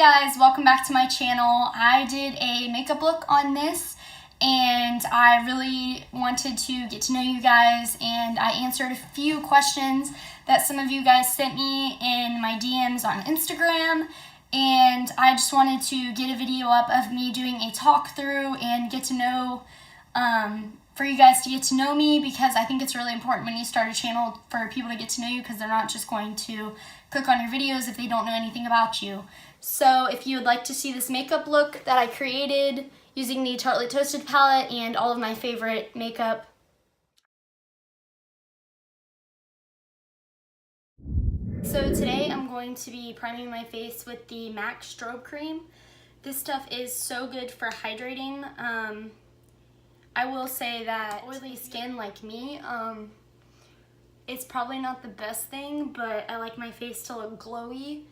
guys, welcome back to my channel. I did a makeup look on this and I really wanted to get to know you guys, and I answered a few questions that some of you guys sent me in my DMs on Instagram, and I just wanted to get a video up of me doing a talk through and get to know for you guys to get to know me, because I think it's really important when you start a channel for people to get to know you, because they're not just going to click on your videos if they don't know anything about you. So if you would like to see this makeup look that I created using the Tartelette Toasted palette and all of my favorite makeup, so today I'm going to be priming my face with the MAC Strobe Cream. This stuff is so good for hydrating. I will say that oily skin like me, it's probably not the best thing, but I like my face to look glowy.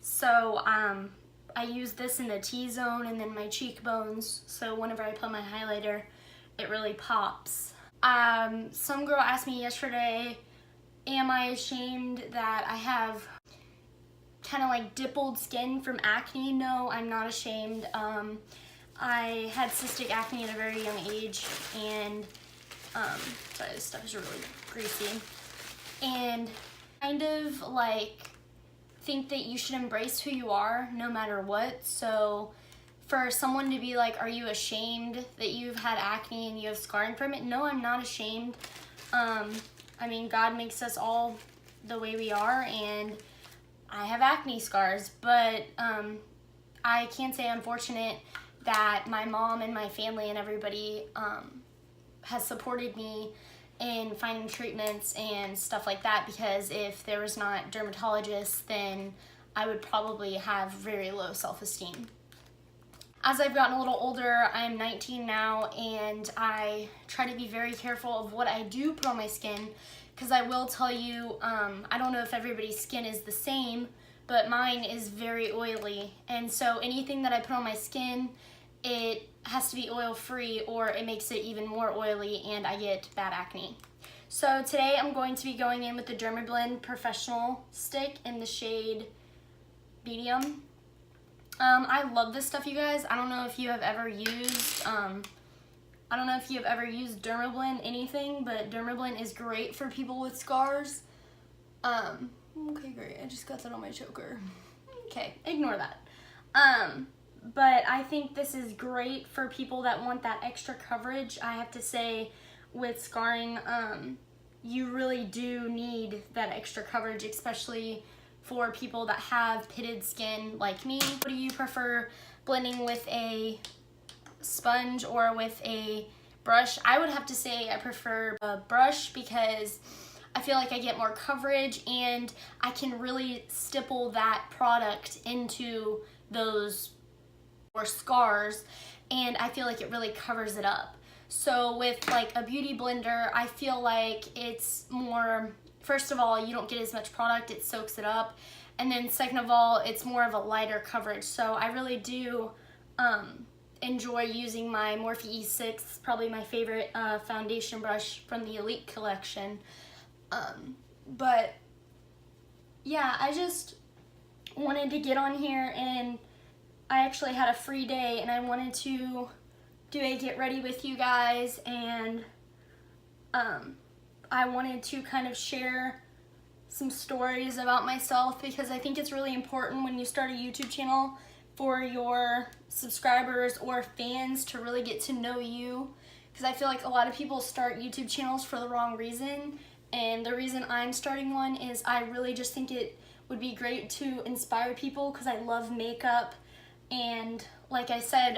So I use this in the T-zone and then my cheekbones, so whenever I put my highlighter, it really pops. Some girl asked me yesterday, am I ashamed that I have kind of like dimpled skin from acne? No, I'm not ashamed. I had cystic acne at a very young age, and sorry, this stuff is really greasy, and kind of like think that you should embrace who you are no matter what. So for someone to be like, are you ashamed that you've had acne and you have scarring from it? No, I'm not ashamed. I mean, God makes us all the way we are, and I have acne scars, but I can say I'm fortunate that my mom and my family and everybody has supported me in finding treatments and stuff like that, because if there was not dermatologists, then I would probably have very low self-esteem. As I've gotten a little older, I'm 19 now, and I try to be very careful of what I do put on my skin, because I will tell you, I don't know if everybody's skin is the same, but mine is very oily, and so anything that I put on my skin, it has to be oil-free or it makes it even more oily and I get bad acne. So today I'm going to be going in with the Dermablend Professional Stick in the shade Medium. I love this stuff, you guys. I don't know if you have ever used Dermablend anything, but Dermablend is great for people with scars. Okay, great. I just got that on my choker. Okay, ignore that. But I think this is great for people that want that extra coverage. I have to say, with scarring, you really do need that extra coverage, especially for people that have pitted skin like me. Do you prefer blending with a sponge or with a brush? I would have to say I prefer a brush, because I feel like I get more coverage and I can really stipple that product into those or scars, and I feel like it really covers it up. So with like a beauty blender, I feel like it's more, first of all, you don't get as much product, it soaks it up, and then second of all, it's more of a lighter coverage. So I really do enjoy using my Morphe E6, probably my favorite foundation brush from the Elite collection. But yeah, I just wanted to get on here, and I actually had a free day and I wanted to do a get ready with you guys, and I wanted to kind of share some stories about myself, because I think it's really important when you start a YouTube channel for your subscribers or fans to really get to know you, because I feel like a lot of people start YouTube channels for the wrong reason, and the reason I'm starting one is I really just think it would be great to inspire people, because I love makeup. And like I said,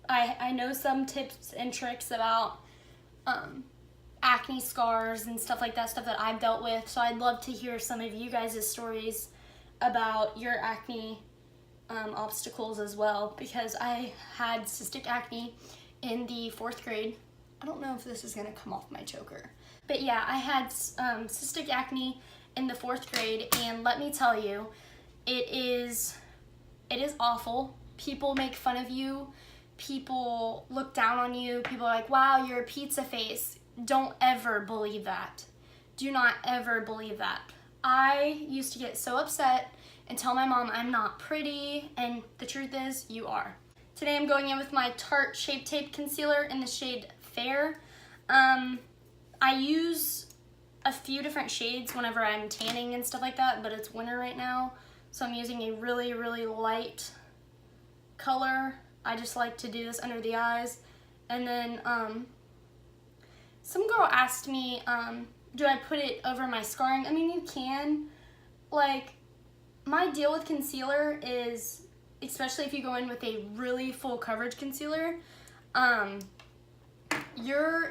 I know some tips and tricks about acne scars and stuff like that, stuff that I've dealt with. So I'd love to hear some of you guys' stories about your acne obstacles as well, because I had cystic acne in the 4th grade. I don't know if this is gonna come off my choker, but yeah, I had cystic acne in the 4th grade, and let me tell you, it is awful. People make fun of you. People look down on you. People are like, wow, you're a pizza face. Don't ever believe that. Do not ever believe that. I used to get so upset and tell my mom I'm not pretty, and the truth is, you are. Today I'm going in with my Tarte Shape Tape Concealer in the shade Fair. I use a few different shades whenever I'm tanning and stuff like that, but it's winter right now, so I'm using a really, really light color. I just like to do this under the eyes. And then some girl asked me, do I put it over my scarring? I mean, you can. Like, my deal with concealer is, especially if you go in with a really full coverage concealer,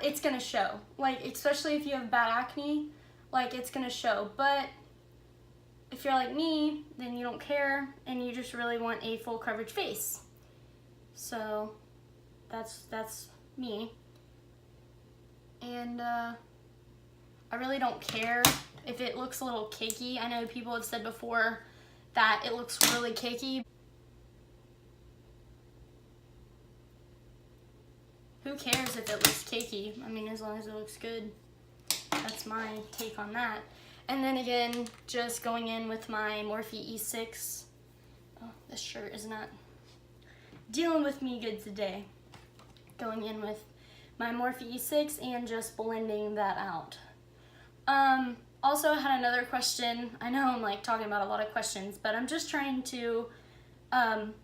it's gonna show. Like, especially if you have bad acne, like, it's gonna show. But if you're like me, then you don't care and you just really want a full coverage face. So that's me. And I really don't care if it looks a little cakey. I know people have said before that it looks really cakey. Who cares if it looks cakey? I mean, as long as it looks good. That's my take on that. And then again, just going in with my Morphe E6. Oh, this shirt is not dealing with me good today. Going in with my Morphe E6 and just blending that out. Also had another question. I know I'm like talking about a lot of questions, but I'm just trying to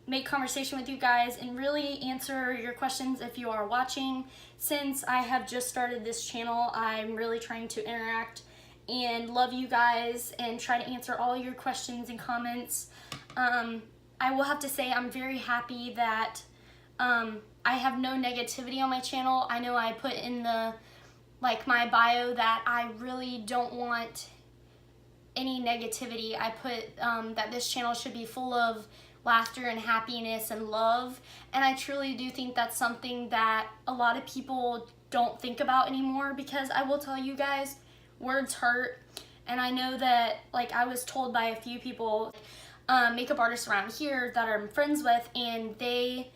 make conversation with you guys and really answer your questions if you are watching. Since I have just started this channel, I'm really trying to interact and love you guys and try to answer all your questions and comments. I will have to say I'm very happy that I have no negativity on my channel. I know I put in the my bio that I really don't want any negativity. I put that this channel should be full of laughter and happiness and love, and I truly do think that's something that a lot of people don't think about anymore, because I will tell you guys, words hurt. And I know that, like, I was told by a few people, makeup artists around here that I'm friends with, and they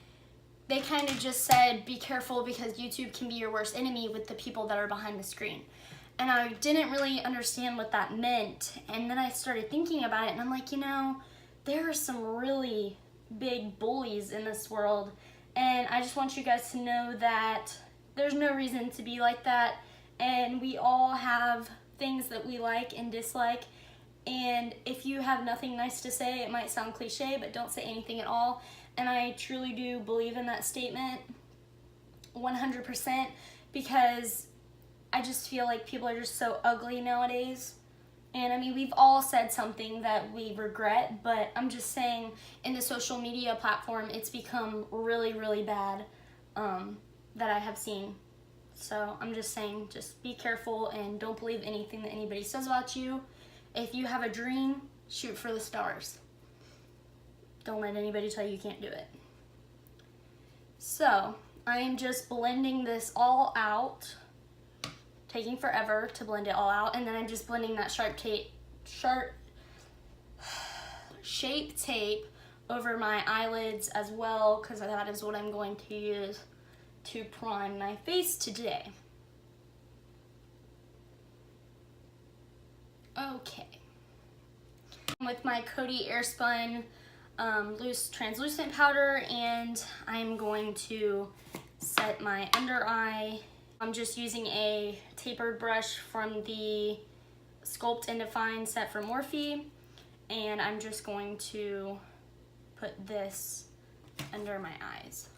kind of just said, be careful because YouTube can be your worst enemy with the people that are behind the screen. And I didn't really understand what that meant. And then I started thinking about it, and I'm like, you know, there are some really big bullies in this world. And I just want you guys to know that there's no reason to be like that. And we all have things that we like and dislike. And if you have nothing nice to say, it might sound cliche, but don't say anything at all. And I truly do believe in that statement 100%, because I just feel like people are just so ugly nowadays. And I mean, we've all said something that we regret, but I'm just saying in the social media platform, it's become really, really bad that I have seen. So I'm just saying, just be careful and don't believe anything that anybody says about you. If you have a dream, shoot for the stars. Don't let anybody tell you you can't do it. So I am just blending this all out, taking forever to blend it all out, and then I'm just blending that Shape Tape over my eyelids as well, because that is what I'm going to use to prime my face today. Okay. With my Coty Airspun loose translucent powder, and I'm going to set my under eye. I'm just using a tapered brush from the Sculpt and Define set from Morphe, and I'm just going to put this under my eyes.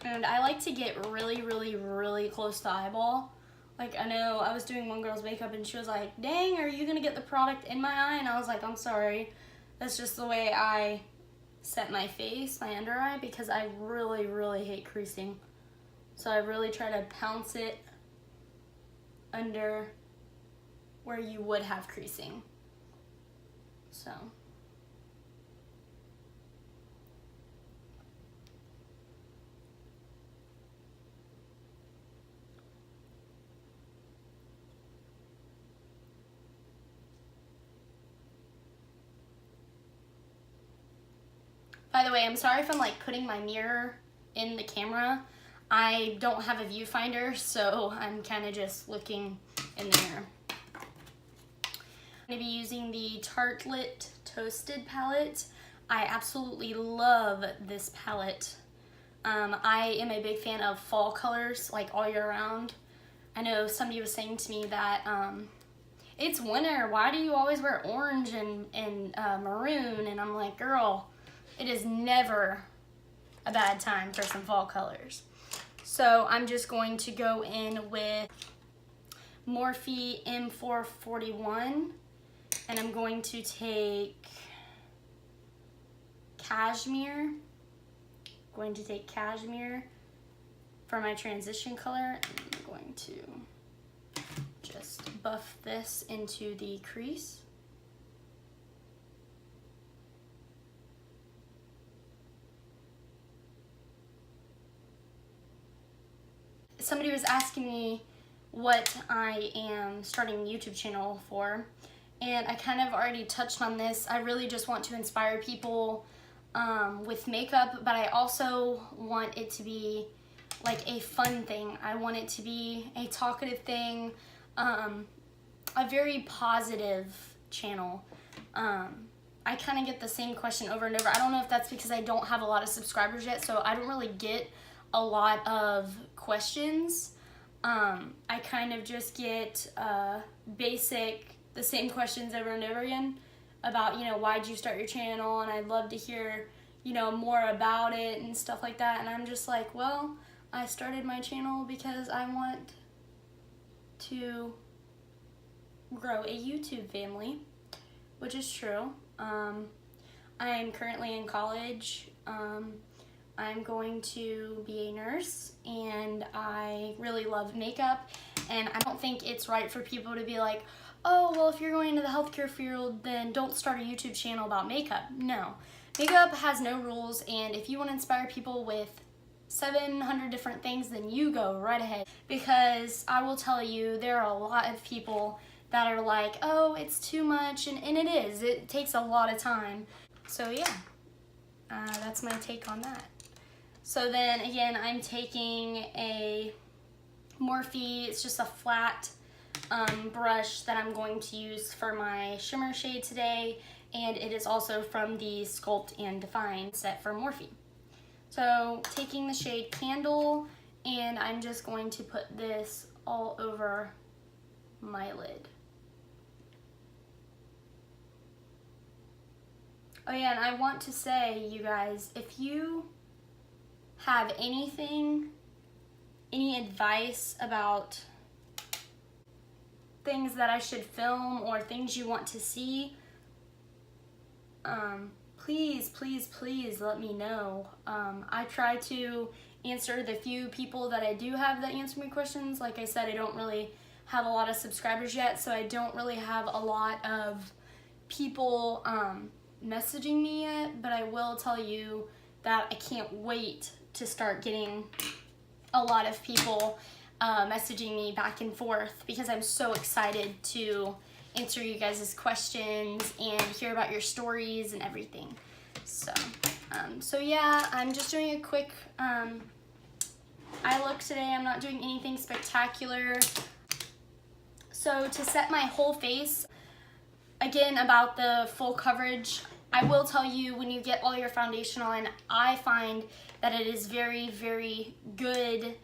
And I like to get really, really, really close to the eyeball. Like, I know I was doing one girl's makeup and she was like, dang, are you gonna get the product in my eye? And I was like, I'm sorry. That's just the way I set my face, my under eye, because I really, really hate creasing. So I really try to pounce it under where you would have creasing. So. By the way, I'm sorry if I'm like putting my mirror in the camera. I don't have a viewfinder, so I'm kind of just looking in the mirror. I'm going to be using the Tartelette Toasted palette. I absolutely love this palette. I am a big fan of fall colors, like all year round. I know somebody was saying to me that it's winter, why do you always wear orange and maroon? And I'm like, girl, it is never a bad time for some fall colors. So I'm just going to go in with Morphe M441, and I'm going to take Cashmere. Going to take Cashmere for my transition color, and I'm going to just buff this into the crease. Somebody was asking me what I am starting a YouTube channel for, and I kind of already touched on this. I really just want to inspire people with makeup, but I also want it to be like a fun thing. I want it to be a talkative thing, a very positive channel. I kind of get the same question over and over. I don't know if that's because I don't have a lot of subscribers yet, so I don't really get a lot of questions. I kind of just get the same questions over and over again about, you know, why'd you start your channel, and I'd love to hear, you know, more about it and stuff like that. And I'm just like, well, I started my channel because I want to grow a YouTube family, which is true. I am currently in college. I'm going to be a nurse, and I really love makeup, and I don't think it's right for people to be like, oh, well, if you're going into the healthcare field, then don't start a YouTube channel about makeup. No. Makeup has no rules, and if you want to inspire people with 700 different things, then you go right ahead. Because I will tell you, there are a lot of people that are like, oh, it's too much, and it is. It takes a lot of time. So yeah, that's my take on that. So then again, I'm taking a Morphe, it's just a flat brush that I'm going to use for my shimmer shade today, and it is also from the Sculpt and Define set from Morphe. So taking the shade Candle, and I'm just going to put this all over my lid. Oh yeah, and I want to say, you guys, if you have any advice about things that I should film or things you want to see, please, please, please let me know. I try to answer the few people that I do have that answer me questions. Like I said, I don't really have a lot of subscribers yet, so I don't really have a lot of people messaging me yet, but I will tell you that I can't wait to start getting a lot of people messaging me back and forth, because I'm so excited to answer you guys' questions and hear about your stories and everything. So yeah, I'm just doing a quick eye look today. I'm not doing anything spectacular. So to set my whole face, again, about the full coverage, I will tell you, when you get all your foundation on, I find that it is very, very good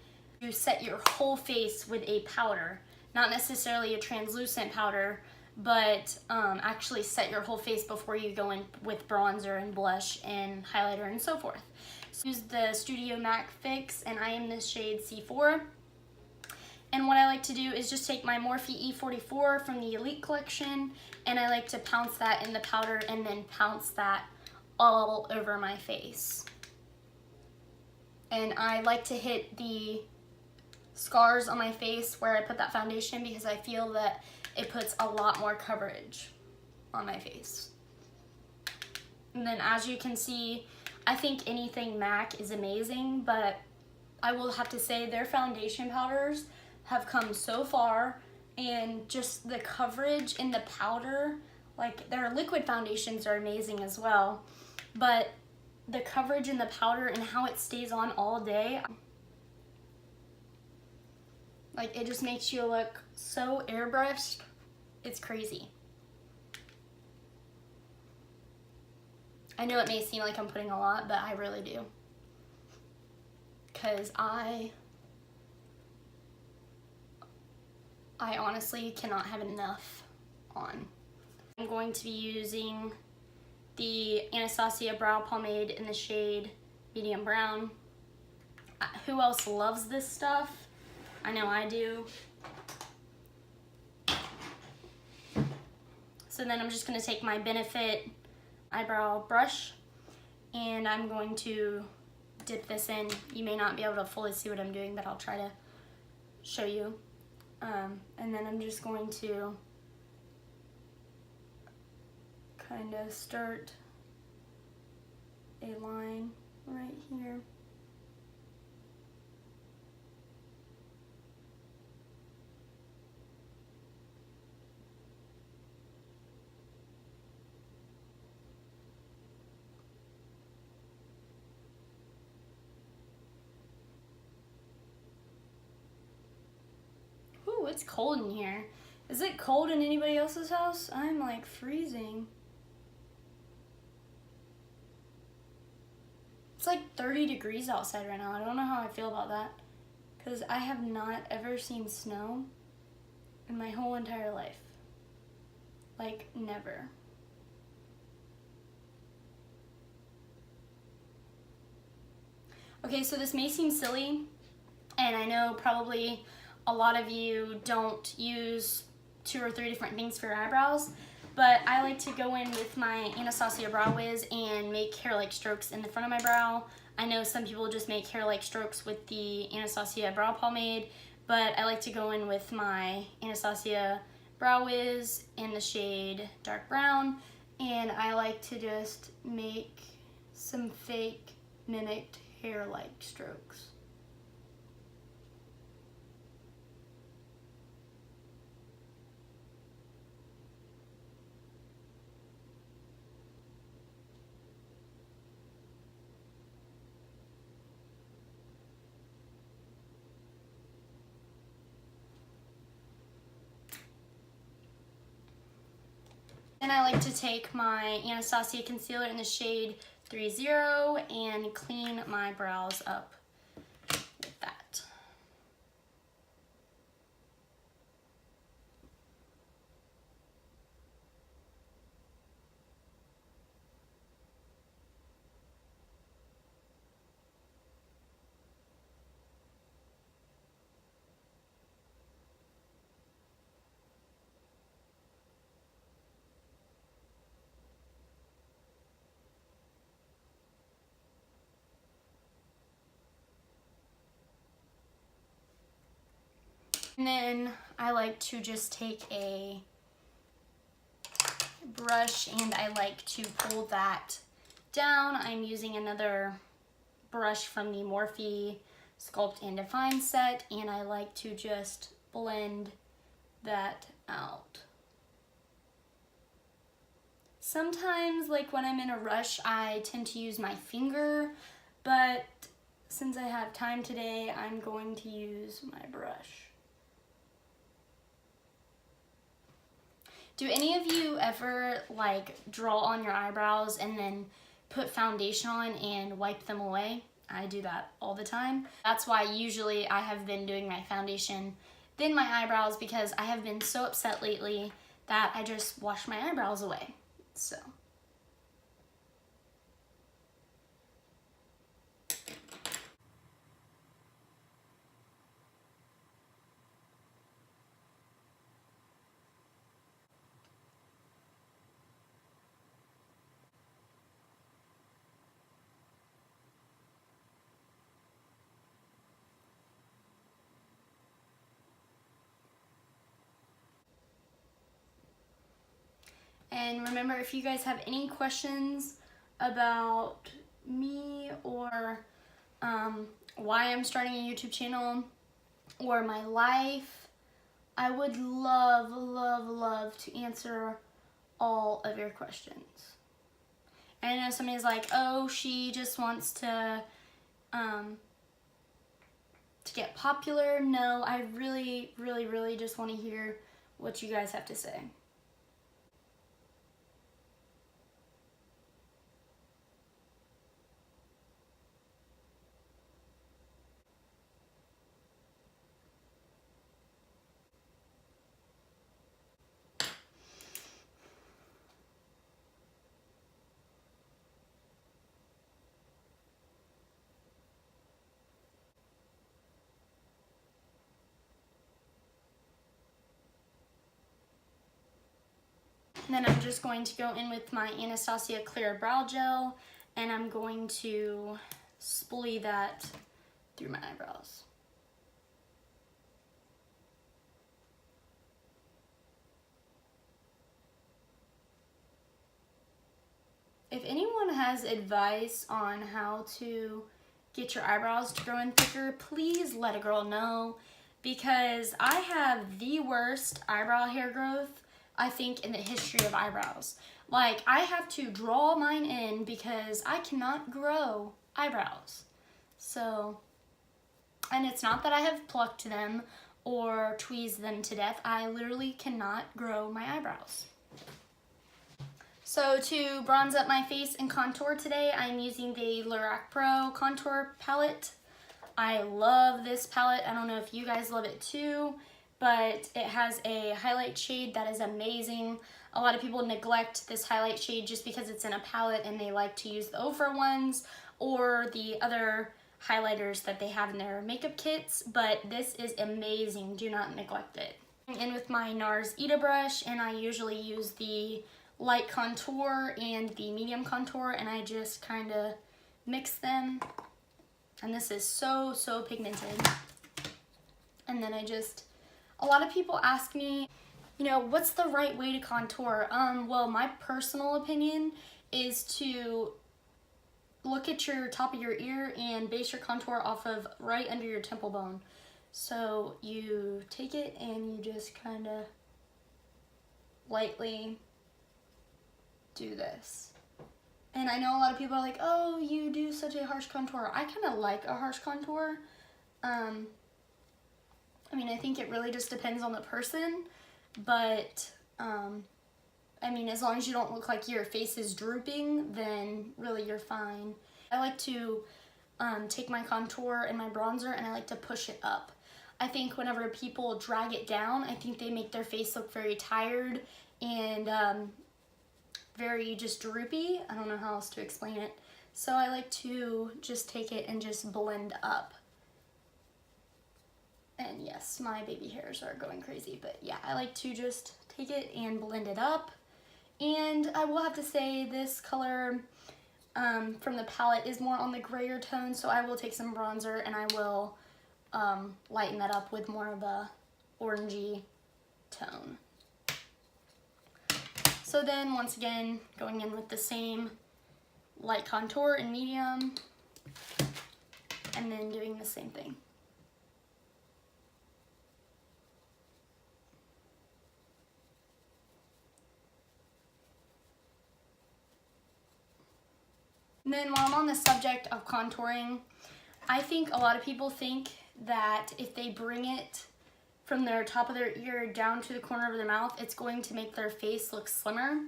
to set your whole face with a powder. Not necessarily a translucent powder, but actually set your whole face before you go in with bronzer and blush and highlighter and so forth. So use the Studio MAC Fix, and I am this shade C4. And what I like to do is just take my Morphe E44 from the Elite collection, and I like to pounce that in the powder and then pounce that all over my face. And I like to hit the scars on my face where I put that foundation, because I feel that it puts a lot more coverage on my face. And then as you can see, I think anything MAC is amazing, but I will have to say their foundation powders have come so far, and just the coverage in the powder, like their liquid foundations are amazing as well, but the coverage in the powder and how it stays on all day, like it just makes you look so airbrushed. It's crazy. I know it may seem like I'm putting a lot, but I really do. Because I honestly cannot have enough on. I'm going to be using the Anastasia Brow Pomade in the shade Medium Brown. Who else loves this stuff? I know I do. So then I'm just going to take my Benefit eyebrow brush and I'm going to dip this in. You may not be able to fully see what I'm doing, but I'll try to show you. And then I'm just going to kind of start a line right here. Ooh, it's cold in here. Is it cold in anybody else's house? I'm like freezing. It's like 30 degrees outside right now. I don't know how I feel about that because I have not ever seen snow in my whole entire life. Like, never. Okay, so this may seem silly, and I know probably a lot of you don't use 2 or 3 different things for your eyebrows, but I like to go in with my Anastasia Brow Wiz and make hair-like strokes in the front of my brow. I know some people just make hair-like strokes with the Anastasia Brow Pomade, but I like to go in with my Anastasia Brow Wiz in the shade Dark Brown, and I like to just make some fake mimicked hair-like strokes. Then I like to take my Anastasia concealer in the shade 30 and clean my brows up with that. And then I like to just take a brush and I like to pull that down. I'm using another brush from the Morphe Sculpt and Define set, and I like to just blend that out. Sometimes, like when I'm in a rush, I tend to use my finger, but since I have time today, I'm going to use my brush. Do any of you ever like draw on your eyebrows and then put foundation on and wipe them away? I do that all the time. That's why usually I have been doing my foundation, then my eyebrows, because I have been so upset lately that I just wash my eyebrows away. So. And remember, if you guys have any questions about me or why I'm starting a YouTube channel or my life, I would love, love, love to answer all of your questions. And I know somebody's like, oh, she just wants to get popular. No, I really, really, really just want to hear what you guys have to say. And then I'm just going to go in with my Anastasia Clear Brow Gel, and I'm going to spoolie that through my eyebrows. If anyone has advice on how to get your eyebrows to grow in thicker, please let a girl know, because I have the worst eyebrow hair growth, I think, in the history of eyebrows. Like, I have to draw mine in because I cannot grow eyebrows. So, and it's not that I have plucked them or tweezed them to death. I literally cannot grow my eyebrows. So to bronze up my face and contour today, I'm using the Lorac Pro Contour Palette. I love this palette. I don't know if you guys love it too, but it has a highlight shade that is amazing. A lot of people neglect this highlight shade just because it's in a palette and they like to use the Ofra ones or the other highlighters that they have in their makeup kits, but this is amazing. Do not neglect it. I'm in with my NARS Ita brush, and I usually use the light contour and the medium contour, and I just kind of mix them, and this is so pigmented. And then a lot of people ask me, you know, what's the right way to contour? Well, my personal opinion is to look at your top of your ear and base your contour off of right under your temple bone. So you take it and you just kind of lightly do this. And I know a lot of people are like, oh, you do such a harsh contour. I kind of like a harsh contour. I mean, I think it really just depends on the person, but I mean, as long as you don't look like your face is drooping, then really you're fine. I like to take my contour and my bronzer, and I like to push it up. I think whenever people drag it down, I think they make their face look very tired and very just droopy. I don't know how else to explain it. So I like to just take it and just blend up. And yes, my baby hairs are going crazy, but yeah, I like to just take it and blend it up. And I will have to say this color from the palette is more on the grayer tone, so I will take some bronzer and I will lighten that up with more of a orangey tone. So then, once again, going in with the same light contour and medium, and then doing the same thing. And then while I'm on the subject of contouring, I think a lot of people think that if they bring it from their top of their ear down to the corner of their mouth, it's going to make their face look slimmer.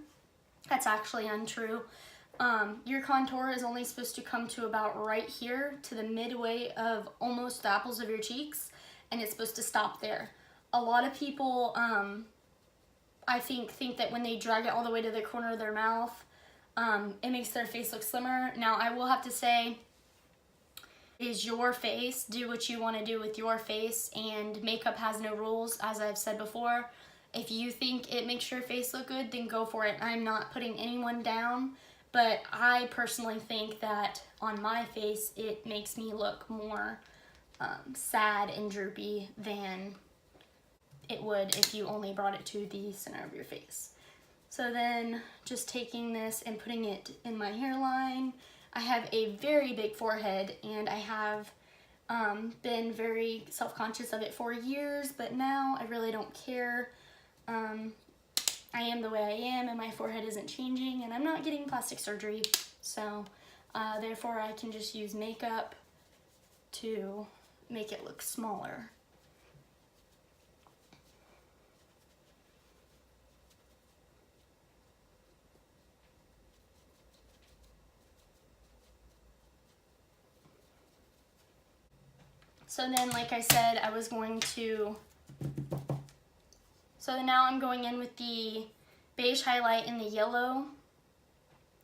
That's actually untrue. Your contour is only supposed to come to about right here, to the midway of almost the apples of your cheeks, and it's supposed to stop there. A lot of people, I think that when they drag it all the way to the corner of their mouth, it makes their face look slimmer. Now, I will have to say, it is your face. Do what you want to do with your face, and makeup has no rules, as I've said before. If you think it makes your face look good, then go for it. I'm not putting anyone down, but I personally think that on my face, it makes me look more sad and droopy than it would if you only brought it to the center of your face. So then just taking this and putting it in my hairline. I have a very big forehead, and I have been very self-conscious of it for years, but now I really don't care. I am the way I am, and my forehead isn't changing, and I'm not getting plastic surgery, so therefore I can just use makeup to make it look smaller. So then, like I said, so now I'm going in with the beige highlight and the yellow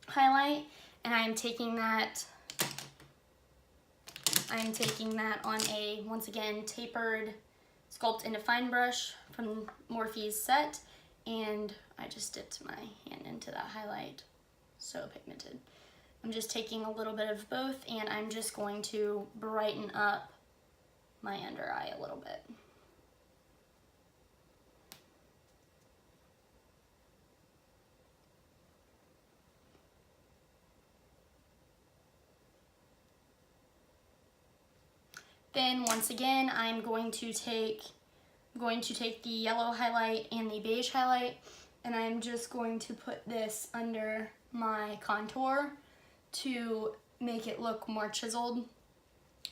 highlight, and I'm taking that on a, once again, tapered Sculpt and Define brush from Morphe's set, and I just dipped my hand into that highlight. So pigmented. I'm just taking a little bit of both, and I'm just going to brighten up my under eye a little bit. Then once again, I'm going to take the yellow highlight and the beige highlight, and I'm just going to put this under my contour to make it look more chiseled.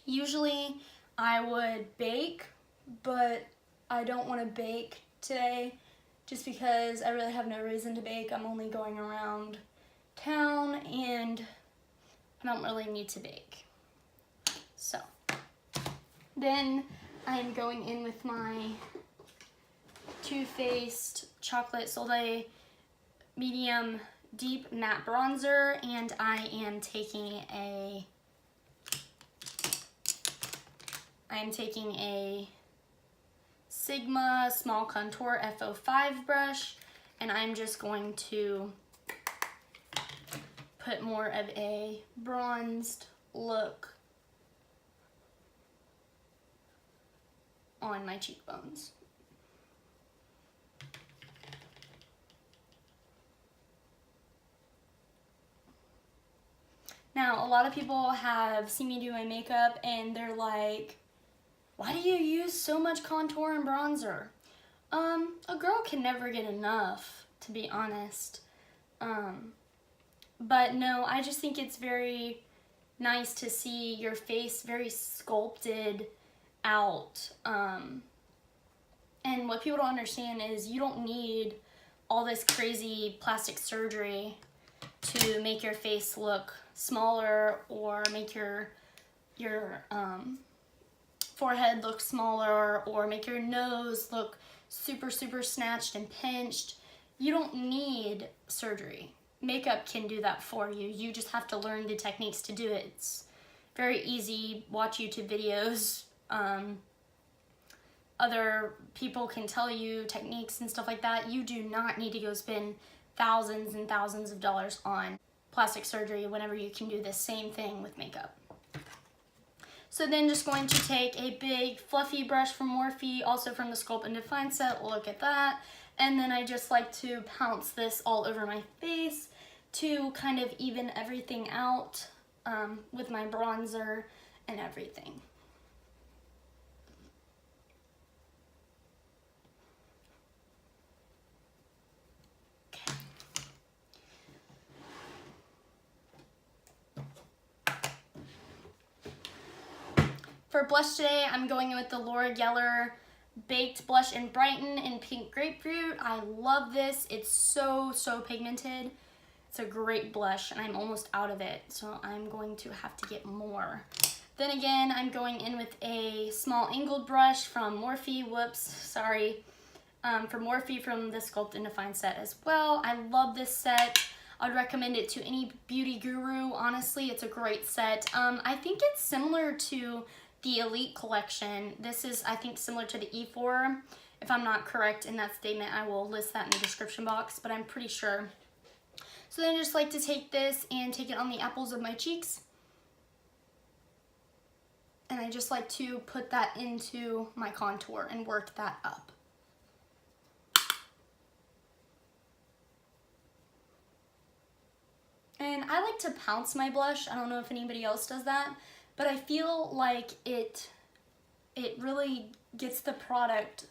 Usually I would bake, but I don't want to bake today just because I really have no reason to bake. I'm only going around town and I don't really need to bake. So then I'm going in with my Too Faced Chocolate Soleil Medium Deep Matte Bronzer, and I am taking a Sigma Small Contour F05 brush, and I'm just going to put more of a bronzed look on my cheekbones. Now, a lot of people have seen me do my makeup and they're like, why do you use so much contour and bronzer? A girl can never get enough, to be honest. But no, I just think it's very nice to see your face very sculpted out. And what people don't understand is you don't need all this crazy plastic surgery to make your face look smaller or make your forehead look smaller or make your nose look super snatched and pinched. You don't need surgery. Makeup can do that for you. You just have to learn the techniques to do it. It's very easy. Watch YouTube videos. Other people can tell you techniques and stuff like that. You do not need to go spend thousands and thousands of dollars on plastic surgery whenever you can do the same thing with makeup. So then just going to take a big fluffy brush from Morphe, also from the Sculpt and Define set, look at that. And then I just like to pounce this all over my face to kind of even everything out with my bronzer and everything. For blush today, I'm going in with the Laura Geller Baked Blush and Brighten in Pink Grapefruit. I love this. It's so pigmented. It's a great blush, and I'm almost out of it, so I'm going to have to get more. Then again, I'm going in with a small angled brush from Morphe. Whoops, sorry. From Morphe from the Sculpt and Define set as well. I love this set. I'd recommend it to any beauty guru. Honestly, it's a great set. I think it's similar to the Elite collection. This is, I think, similar to the E4. If I'm not correct in that statement, I will list that in the description box, but I'm pretty sure. So then I just like to take this and take it on the apples of my cheeks. And I just like to put that into my contour and work that up. And I like to pounce my blush. I don't know if anybody else does that, but I feel like it really gets the product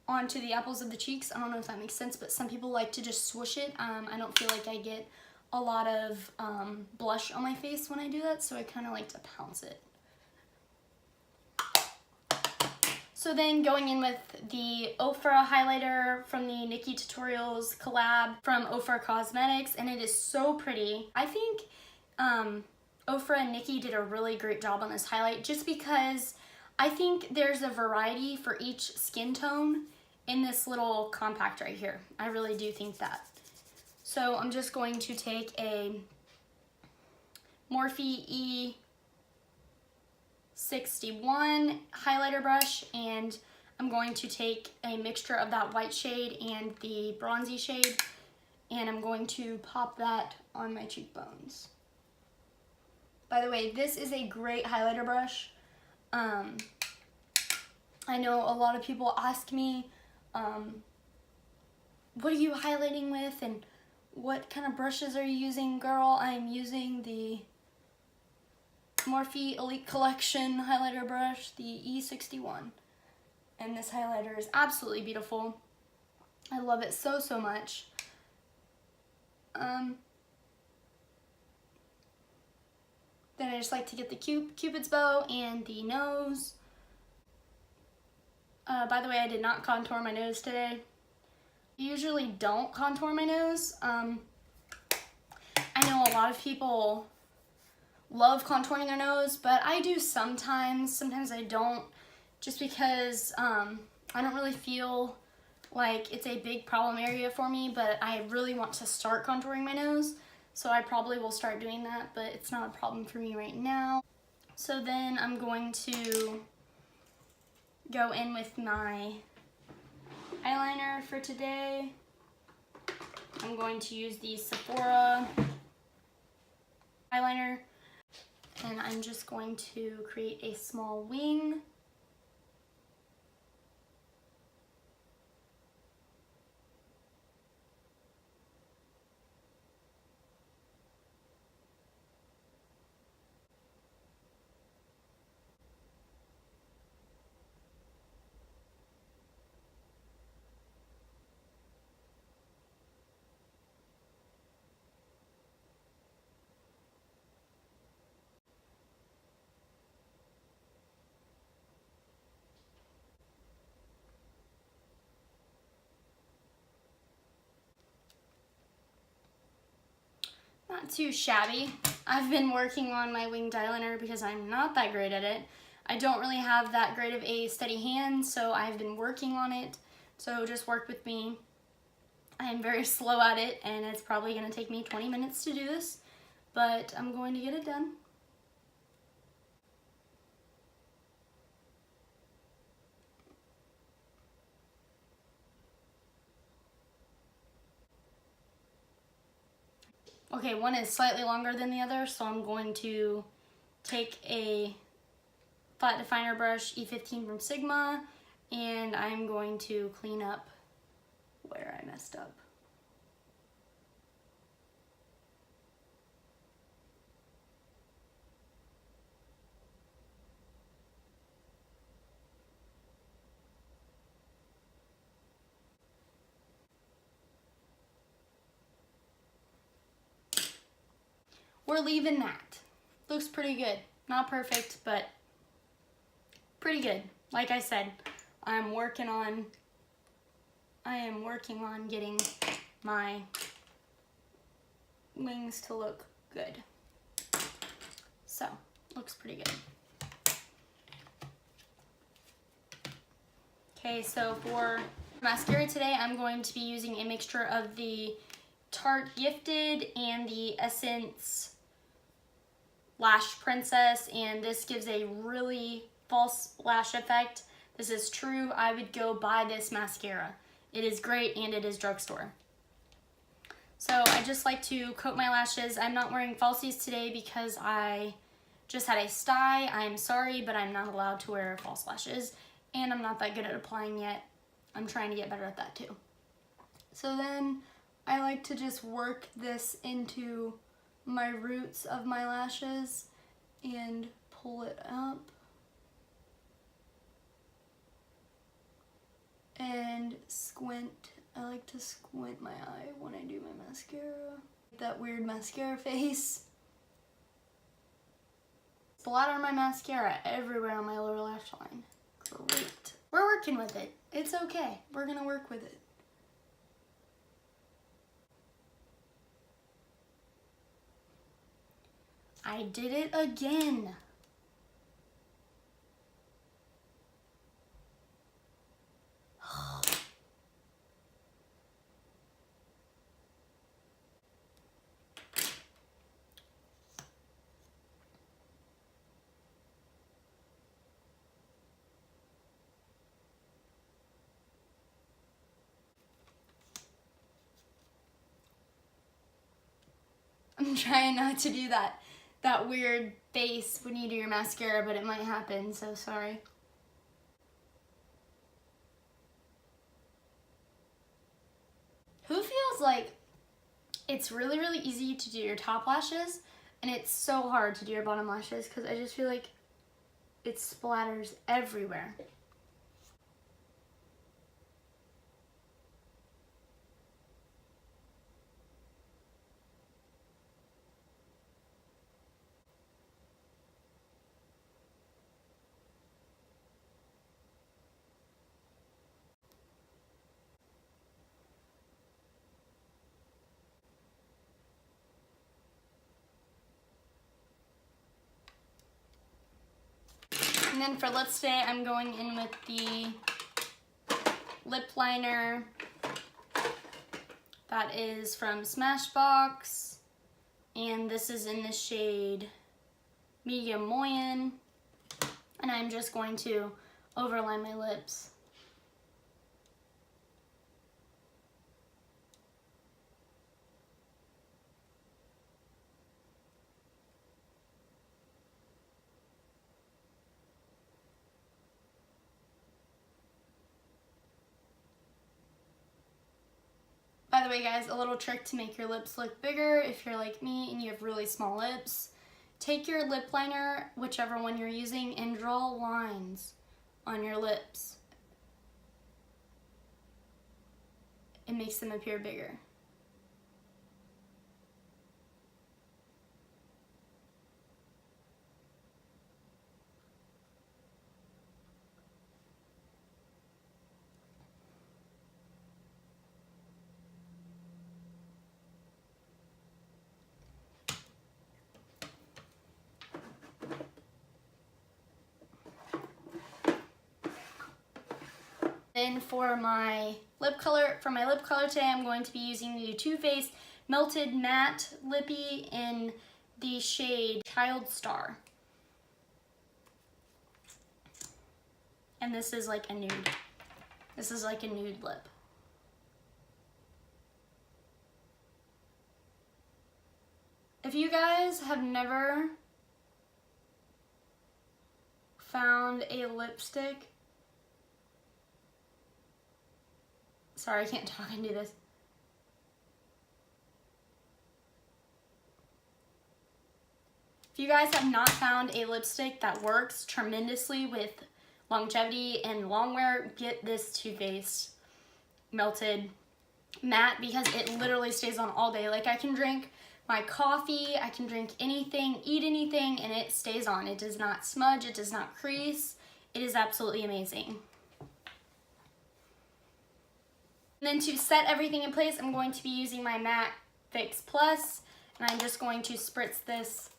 onto the apples of the cheeks. I don't know if that makes sense, but some people like to just swoosh it. I don't feel like I get a lot of blush on my face when I do that, so I kind of like to pounce it. So then going in with the Ofra highlighter from the Nikkie Tutorials collab from Ofra Cosmetics, and it is so pretty. I think Ofra and Nikkie did a really great job on this highlight just because I think there's a variety for each skin tone in this little compact right here. I really do think that. So I'm just going to take a Morphe E61 highlighter brush, and I'm going to take a mixture of that white shade and the bronzy shade, and I'm going to pop that on my cheekbones. By the way, this is a great highlighter brush. I know a lot of people ask me, what are you highlighting with and what kind of brushes are you using? Girl, I'm using the Morphe Elite Collection highlighter brush, the E61. And this highlighter is absolutely beautiful. I love it so, so much. Then I just like to get the Cupid's bow and the nose. By the way, I did not contour my nose today. I usually don't contour my nose. I know a lot of people love contouring their nose, but I do sometimes. Sometimes I don't, just because I don't really feel like it's a big problem area for me, but I really want to start contouring my nose, so I probably will start doing that, but it's not a problem for me right now. So then I'm going to go in with my eyeliner for today. I'm going to use the Sephora eyeliner, and I'm just going to create a small wing. Not too shabby. I've been working on my winged eyeliner because I'm not that great at it. I don't really have that great of a steady hand, so I've been working on it. So just work with me. I am very slow at it, and it's probably going to take me 20 minutes to do this, but I'm going to get it done. Okay, one is slightly longer than the other, so I'm going to take a flat definer brush, E15 from Sigma, and I'm going to clean up where I messed up. We're leaving that. Looks pretty good. Not perfect, but pretty good. Like I said, I am working on getting my wings to look good. So, looks pretty good. Okay, so for mascara today, I'm going to be using a mixture of the Tarte Gifted and the Essence Lash Princess, and this gives a really false lash effect. This is true. I would go buy this mascara. It is great, and it is drugstore. So I just like to coat my lashes. I'm not wearing falsies today because I just had a sty. I'm sorry, but I'm not allowed to wear false lashes, and I'm not that good at applying yet. I'm trying to get better at that too. So then I like to just work this into my roots of my lashes and pull it up and squint. I like to squint my eye when I do my mascara. That weird mascara face. Splatter my mascara everywhere on my lower lash line. Great. We're working with it. It's okay. We're gonna work with it. I did it again. trying not to do that weird face when you do your mascara, but it might happen, so sorry. Who feels like it's really, really easy to do your top lashes and it's so hard to do your bottom lashes? Because I just feel like it splatters everywhere. And then for lips today, I'm going in with the lip liner that is from Smashbox, and this is in the shade Medium Moyen, and I'm just going to overline my lips. By the way, guys, a little trick to make your lips look bigger if you're like me and you have really small lips. Take your lip liner, whichever one you're using, and draw lines on your lips. It makes them appear bigger. Then for my lip color today, I'm going to be using the Too Faced Melted Matte Lippy in the shade Child Star. And this is like a nude. This is like a nude lip. If you guys have never found a lipstick, sorry, I can't talk and do this. If you guys have not found a lipstick that works tremendously with longevity and long wear, get this Too Faced Melted Matte, because it literally stays on all day. Like, I can drink my coffee, I can drink anything, eat anything, and it stays on. It does not smudge, it does not crease. It is absolutely amazing. And then to set everything in place, I'm going to be using my MAC Fix Plus, and I'm just going to spritz this